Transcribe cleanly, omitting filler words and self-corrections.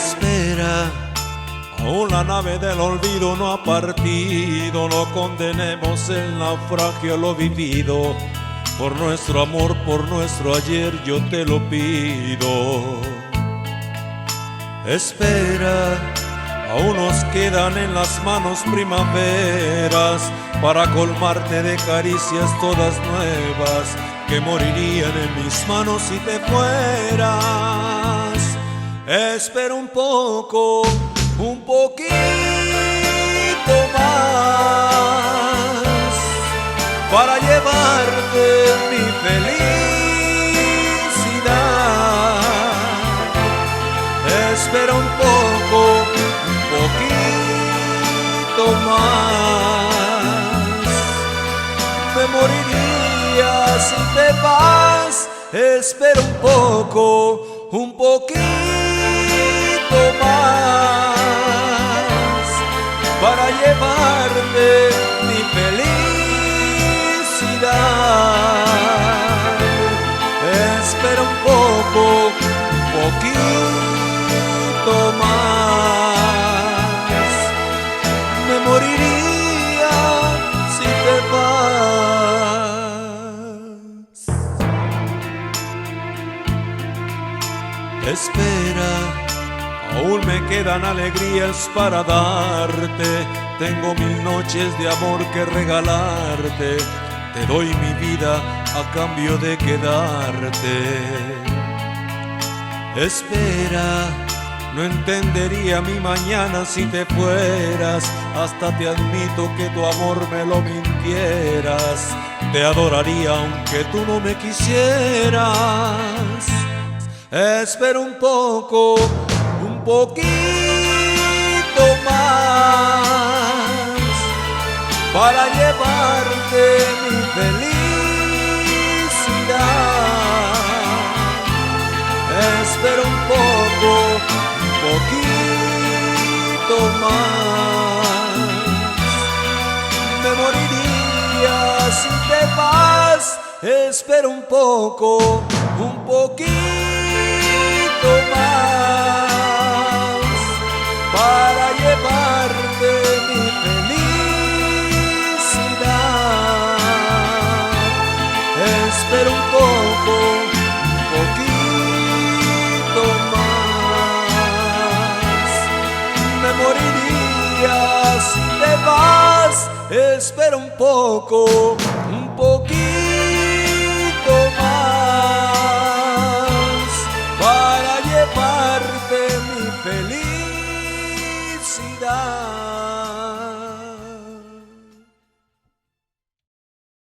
Espera, aún la nave del olvido no ha partido. No condenemos el naufragio, lo vivido. Por nuestro amor, por nuestro ayer, yo te lo pido. Espera, aún nos quedan en las manos primaveras para colmarte de caricias todas nuevas que morirían en mis manos si te fueras. Espera un poco, un poquito más para llevarte mi felicidad. Espera un poco, un poquito más. Me moriría si te vas. Espera un poco, un poquito más para llevarte mi felicidad. Espera un poco, un poquito más. Me moriría si te vas. Espera, aún me quedan alegrías para darte. Tengo 1000 noches de amor que regalarte. Te doy mi vida a cambio de quedarte. Espera, no entendería mi mañana si te fueras. Hasta te admito que tu amor me lo mintieras. Te adoraría aunque tú no me quisieras. Espera un poco, un poquito más para llevarte mi felicidad. Espera un poco, un poquito más. Me moriría si te vas. Espera un poco, un poquito más para llevarte mi felicidad. Espera un poco, un poquito más. Me moriría si te vas. Espera un poco, un poquito más para llevarte mi felicidad.